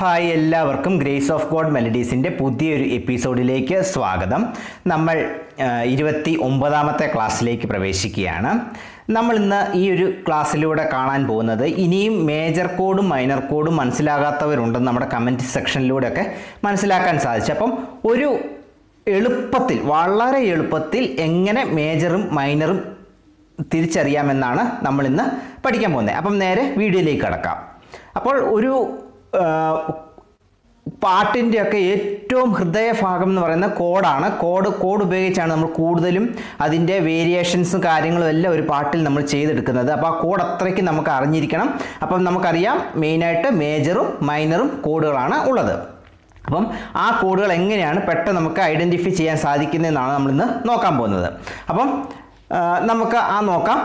Hi, എല്ലാവർക്കും grace of God മെലഡീസിൻ്റെ പുതിയൊരു എപ്പിസോഡിലേക്ക് സ്വാഗതം. നമ്മൾ 29ാമത്തെ ക്ലാസ്സിലേക്ക് പ്രവേശിക്കുകയാണ്. നമ്മൾ ഇന്ന് ഈ ഒരു ക്ലാസ്സിലൂടെ കാണാൻ പോകുന്നത്, ഇനിയും മേജർ കോഡും മൈനർ കോഡും മനസ്സിലാകാത്തവരുണ്ടെന്ന് നമ്മുടെ കമൻറ്റ് സെക്ഷനിലൂടെയൊക്കെ മനസ്സിലാക്കാൻ സാധിച്ചു. അപ്പം ഒരു എളുപ്പത്തിൽ, വളരെ എളുപ്പത്തിൽ എങ്ങനെ മേജറും മൈനറും തിരിച്ചറിയാമെന്നാണ് നമ്മളിന്ന് പഠിക്കാൻ പോകുന്നത്. അപ്പം നേരെ വീഡിയോയിലേക്ക് കടക്കാം. അപ്പോൾ ഒരു പാട്ടിൻ്റെയൊക്കെ ഏറ്റവും ഹൃദയഭാഗം എന്ന് പറയുന്ന കോഡാണ്. കോഡ് ഉപയോഗിച്ചാണ് നമ്മൾ കൂടുതലും അതിൻ്റെ വേരിയേഷൻസും കാര്യങ്ങളും എല്ലാം ഒരു പാട്ടിൽ നമ്മൾ ചെയ്തെടുക്കുന്നത്. അപ്പോൾ ആ കോഡ് അത്രയ്ക്ക് നമുക്ക് അറിഞ്ഞിരിക്കണം. അപ്പം നമുക്കറിയാം, മെയിനായിട്ട് മേജറും മൈനറും കോഡുകളാണ് ഉള്ളത്. അപ്പം ആ കോഡുകൾ എങ്ങനെയാണ് പെട്ടെന്ന് നമുക്ക് ഐഡൻറ്റിഫൈ ചെയ്യാൻ സാധിക്കുന്നതെന്നാണ് നമ്മളിന്ന് നോക്കാൻ പോകുന്നത്. അപ്പം നമുക്ക് നോക്കാം.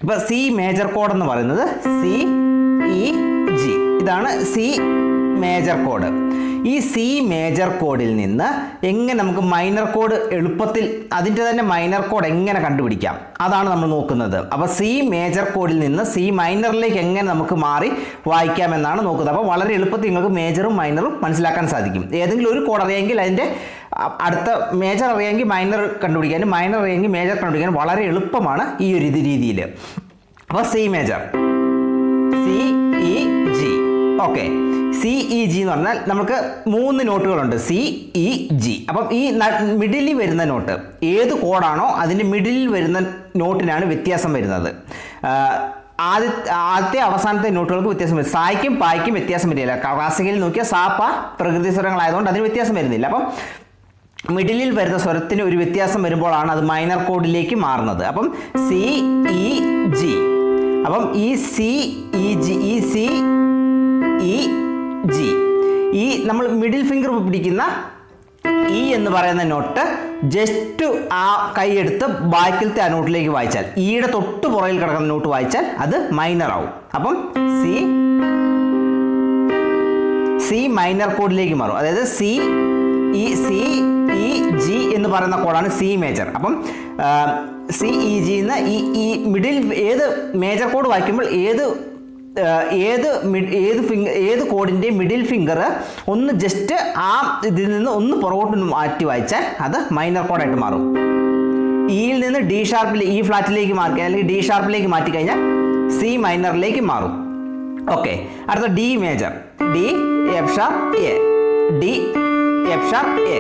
ഇപ്പോൾ സി മേജർ കോഡ് എന്ന് പറയുന്നത് CEG, ഇതാണ് സി മേജർ കോഡ്. ഈ സി മേജർ കോഡിൽ നിന്ന് എങ്ങനെ നമുക്ക് മൈനർ കോഡ് എളുപ്പത്തിൽ, അതിൻ്റെ തന്നെ മൈനർ കോഡ് എങ്ങനെ കണ്ടുപിടിക്കാം, അതാണ് നമ്മൾ നോക്കുന്നത്. അപ്പോൾ സി മേജർ കോഡിൽ നിന്ന് സി മൈനറിലേക്ക് എങ്ങനെ നമുക്ക് മാറി വായിക്കാമെന്നാണ് നോക്കുന്നത്. അപ്പോൾ വളരെ എളുപ്പത്തിൽ നിങ്ങൾക്ക് മേജറും മൈനറും മനസ്സിലാക്കാൻ സാധിക്കും. ഏതെങ്കിലും ഒരു കോഡ് അറിയാമെങ്കിൽ അതിൻ്റെ അടുത്ത മേജർ അറിയാമെങ്കിൽ മൈനർ കണ്ടുപിടിക്കാനും, മൈനർ അറിയാമെങ്കിൽ മേജർ കണ്ടുപിടിക്കാനും വളരെ എളുപ്പമാണ് ഈ ഒരു രീതിയിൽ. അപ്പോൾ C major, CEG. Okay, CEG എന്ന് പറഞ്ഞാൽ നമുക്ക് 3 നോട്ടുകളുണ്ട്, CEG. അപ്പം ഈ മിഡിലിൽ വരുന്ന നോട്ട് ഏത് കോഡാണോ അതിൻ്റെ മിഡിലിൽ വരുന്ന നോട്ടിനാണ് വ്യത്യാസം വരുന്നത്. ആദ്യത്തെ അവസാനത്തെ നോട്ടുകൾക്ക് വ്യത്യാസം വരും. സായ്ക്കും പായ്ക്കും വ്യത്യാസം വരില്ല. ക്ലാസിക്കലിൽ നോക്കിയാൽ സാപ്പ പ്രകൃതി സ്വരങ്ങളായതുകൊണ്ട് അതിന് വ്യത്യാസം വരുന്നില്ല. അപ്പം മിഡിലിൽ വരുന്ന സ്വരത്തിന് ഒരു വ്യത്യാസം വരുമ്പോഴാണ് അത് മൈനർ കോഡിലേക്ക് മാറുന്നത്. അപ്പം CEG. അപ്പം ഈ CEG, ഈ CEG, ഈ നമ്മൾ മിഡിൽ ഫിംഗർ പിടിക്കുന്ന E എന്ന് പറയുന്ന നോട്ട് ജസ്റ്റ് ആ കൈയെടുത്ത് ബാക്കിലത്തെ ആ നോട്ടിലേക്ക് വായിച്ചാൽ, ഈയുടെ തൊട്ട് പുറകിൽ കിടക്കുന്ന നോട്ട് വായിച്ചാൽ അത് മൈനർ ആവും. അപ്പം സി മൈനർ കോഡിലേക്ക് മാറും. അതായത് CEG എന്ന് പറയുന്ന കോഡാണ് സി മേജർ. അപ്പം CEG എന്ന് ഈ മിഡിൽ ഏത് മേജർ കോഡ് വായിക്കുമ്പോൾ ഏത് കോഡിൻ്റെ മിഡിൽ ഫിംഗർ ഒന്ന് ജസ്റ്റ് ആ ഇതിൽ നിന്ന് ഒന്ന് പുറകോട്ട് മാറ്റി വായിച്ചാൽ അത് മൈനർ കോഡായിട്ട് മാറും. ഇയിൽ നിന്ന് ഡി ഷാർപ്പിൽ, ഈ ഫ്ലാറ്റിലേക്ക് മാറ്റി അല്ലെങ്കിൽ ഡി ഷാർപ്പിലേക്ക് മാറ്റി കഴിഞ്ഞാൽ സി മൈനറിലേക്ക് മാറും. ഓക്കെ, അടുത്ത D major, D F sharp A, D F sharp A.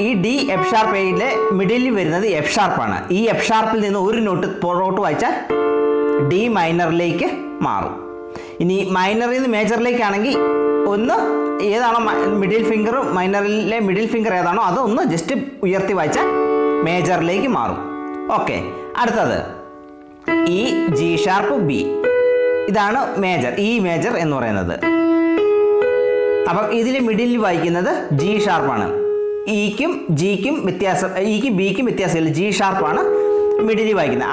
ഈ ഡി എഫ് ഷാർപ്പ് എയിലെ മിഡിലിൽ വരുന്നത് എഫ് ഷാർപ്പാണ്. ഈ എഫ് ഷാർപ്പിൽ നിന്ന് ഒരു നോട്ട് പുറകോട്ട് വായിച്ചാൽ ഡി മൈനറിലേക്ക് മാറും. ഇനി മൈനറിൽ നിന്ന് മേജറിലേക്കാണെങ്കിൽ ഒന്ന് ഏതാണോ മിഡിൽ ഫിംഗർ, മൈനറിലെ മിഡിൽ ഫിംഗർ ഏതാണോ അത് ഒന്ന് ജസ്റ്റ് ഉയർത്തി വായിച്ചാൽ മേജറിലേക്ക് മാറും. ഓക്കെ, അടുത്തത് ഈ ജി ഷാർപ്പ് ബി, ഇതാണ് മേജർ, ഈ മേജർ എന്ന് പറയുന്നത്. അപ്പം ഇതിൽ മിഡിലിൽ വായിക്കുന്നത് ജി ഷാർപ്പാണ്. ഇക്കും ജിക്കും വ്യത്യാസം, ഇക്കും ബിക്കും വ്യത്യാസമില്ല, ജി ഷാർപ്പാണ് മിഡിലിൽ വായിക്കുന്നത്.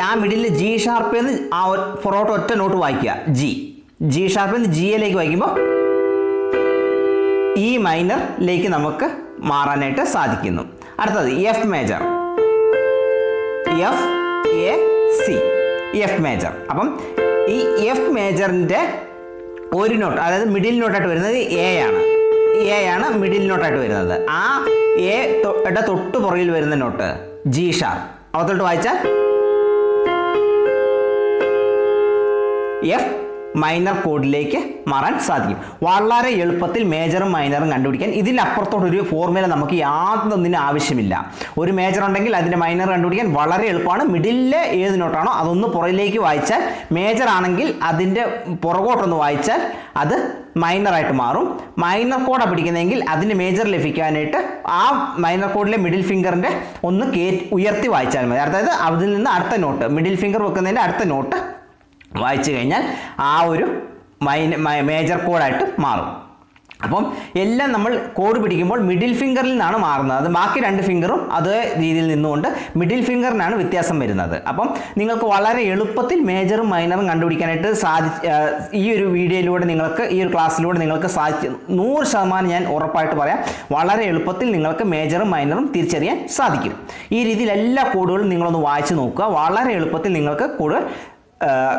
ആ മിഡിലിൽ ജി ഷാർപ്പിൽ നിന്ന് ആ പുറകോട്ട് ഒറ്റ നോട്ട് വായിക്കുക, ജി ഷാർപ്പിൽ നിന്ന് ജിയിലേക്ക് വായിക്കുമ്പോൾ ഈ മൈനറിലേക്ക് നമുക്ക് മാറാനായിട്ട് സാധിക്കുന്നു. അടുത്തത് F major, FAC, F major. അപ്പം ഈ എഫ് മേജറിൻ്റെ ഒരു നോട്ട്, അതായത് മിഡിൽ നോട്ടായിട്ട് വരുന്നത് എ ആണ് മിഡിൽ നോട്ടായിട്ട് വരുന്നത്. ആ എയുടെ തൊട്ട് പുറകിൽ വരുന്ന നോട്ട് ജി ഷാർപ്പ്, അകത്തോട്ട് വായിച്ചാൽ എഫ് മൈനർ കോഡിലേക്ക് മാറാൻ സാധിക്കും. വളരെ എളുപ്പത്തിൽ മേജറും മൈനറും കണ്ടുപിടിക്കാൻ ഇതിനപ്പുറത്തോട്ടൊരു ഫോർമുല നമുക്ക് യാതൊന്നിനും ആവശ്യമില്ല. ഒരു മേജർ ഉണ്ടെങ്കിൽ അതിൻ്റെ മൈനർ കണ്ടുപിടിക്കാൻ വളരെ എളുപ്പമാണ്. മിഡിലെ ഏത് നോട്ടാണോ അതൊന്ന് പുറകിലേക്ക് വായിച്ചാൽ, മേജർ ആണെങ്കിൽ അതിൻ്റെ പുറകോട്ടൊന്ന് വായിച്ചാൽ അത് മൈനറായിട്ട് മാറും. മൈനർ കോഡാണ് പിടിക്കുന്നതെങ്കിൽ അതിന് മേജർ ലഭിക്കാനായിട്ട് ആ മൈനർ കോഡിലെ മിഡിൽ ഫിംഗറിൻ്റെ ഒന്ന് ഉയർത്തി വായിച്ചാൽ മതി. അതായത് അതിൽ നിന്ന് അടുത്ത നോട്ട്, മിഡിൽ ഫിംഗർ വെക്കുന്നതിൻ്റെ അടുത്ത നോട്ട് വായിച്ചു കഴിഞ്ഞാൽ ആ ഒരു മേജർ കോഡായിട്ട് മാറും. അപ്പം എല്ലാം നമ്മൾ കോഡ് പിടിക്കുമ്പോൾ മിഡിൽ ഫിംഗറിൽ നിന്നാണ് മാറുന്നത്. അത് ബാക്കി 2 ഫിംഗറും അതേ രീതിയിൽ നിന്നുകൊണ്ട് മിഡിൽ ഫിംഗറിനാണ് വ്യത്യാസം വരുന്നത്. അപ്പം നിങ്ങൾക്ക് വളരെ എളുപ്പത്തിൽ മേജറും മൈനറും കണ്ടുപിടിക്കാനായിട്ട് ഈ ഒരു വീഡിയോയിലൂടെ നിങ്ങൾക്ക്, ഈ ഒരു ക്ലാസ്സിലൂടെ നിങ്ങൾക്ക് 100% ഞാൻ ഉറപ്പായിട്ട് പറയാം, വളരെ എളുപ്പത്തിൽ നിങ്ങൾക്ക് മേജറും മൈനറും തിരിച്ചറിയാൻ സാധിക്കും. ഈ രീതിയിൽ എല്ലാ കോഡുകളും നിങ്ങളൊന്ന് വായിച്ച് നോക്കുക. വളരെ എളുപ്പത്തിൽ നിങ്ങൾക്ക് കൂടുതൽ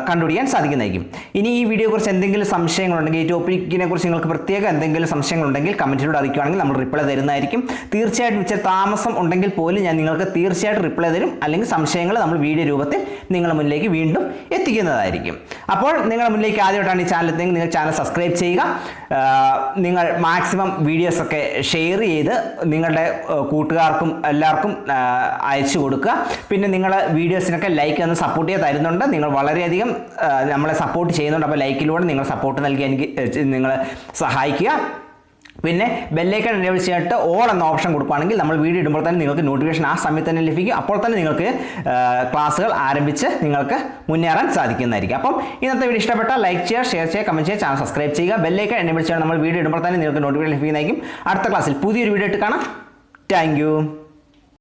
കണ്ടുപിടിക്കാൻ സാധിക്കുന്നതായിരിക്കും. ഇനി ഈ വീഡിയോയെക്കുറിച്ച് എന്തെങ്കിലും സംശയങ്ങളുണ്ടെങ്കിൽ, ഈ ടോപ്പിക്കിനെ കുറിച്ച് നിങ്ങൾക്ക് പ്രത്യേക എന്തെങ്കിലും സംശയങ്ങളുണ്ടെങ്കിൽ കമൻറ്റിലൂടെ അറിയിക്കുകയാണെങ്കിൽ നമ്മൾ റിപ്ലൈ തരുന്നതായിരിക്കും. തീർച്ചയായിട്ടും ഇച്ചിരി താമസം ഉണ്ടെങ്കിൽ പോലും ഞാൻ നിങ്ങൾക്ക് തീർച്ചയായിട്ടും റിപ്ലൈ തരും, അല്ലെങ്കിൽ സംശയങ്ങൾ നമ്മൾ വീഡിയോ രൂപത്തിൽ നിങ്ങളുടെ മുന്നിലേക്ക് വീണ്ടും എത്തിക്കുന്നതായിരിക്കും. അപ്പോൾ നിങ്ങളുടെ മുന്നിലേക്ക് ആദ്യമായിട്ടാണ് ഈ ചാനൽ എത്തിയെങ്കിൽ നിങ്ങൾ ചാനൽ സബ്സ്ക്രൈബ് ചെയ്യുക. നിങ്ങൾ മാക്സിമം വീഡിയോസൊക്കെ ഷെയർ ചെയ്ത് നിങ്ങളുടെ കൂട്ടുകാർക്കും എല്ലാവർക്കും അയച്ചു കൊടുക്കുക. പിന്നെ നിങ്ങൾ വീഡിയോസിനൊക്കെ ലൈക്ക് ഒന്ന് സപ്പോർട്ട് ചെയ്ത് തരുന്നുണ്ട്. നിങ്ങൾ വളരെയധികം നമ്മളെ സപ്പോർട്ട് ചെയ്യുന്നുണ്ട്. അപ്പോൾ ലൈക്കിലൂടെ നിങ്ങൾ സപ്പോർട്ട് നൽകി എനിക്ക് നിങ്ങൾ സഹായിക്കുക. പിന്നെ ബെല്ലൈക്കൺ എനേബിൾ ചെയ്തിട്ട് ഓൾ എന്ന ഓപ്ഷൻ കൊടുക്കുകയാണെങ്കിൽ നമ്മൾ വീഡിയോ ഇടുമ്പോൾ തന്നെ നിങ്ങൾക്ക് നോട്ടിഫിക്കേഷൻ ആ സമയത്ത് തന്നെ ലഭിക്കും. അപ്പോൾ തന്നെ നിങ്ങൾക്ക് ക്ലാസ്സുകൾ ആരംഭിച്ച് നിങ്ങൾക്ക് മുന്നേറാൻ സാധിക്കുന്നതായിരിക്കും. അപ്പം ഇന്നത്തെ വീഡിയോ ഇഷ്ടപ്പെട്ടാൽ ലൈക്ക് ചെയ്യുക, ഷെയർ ചെയ്യുക, കമൻറ്റ് ചെയ്യുക, ചാനൽ സബ്സ്ക്രൈബ് ചെയ്യുക. ബെല്ലൈക്കൺ എനേബിൾ ചെയ്ത് നമ്മൾ വീഡിയോ ഇടുമ്പോൾ തന്നെ നിങ്ങൾക്ക് നോട്ടിഫിക്കേഷൻ ലഭിക്കുന്നതായിരിക്കും. അടുത്ത ക്ലാസ്സിൽ പുതിയൊരു വീഡിയോ ഇട്ട് കാണാം. Thank you.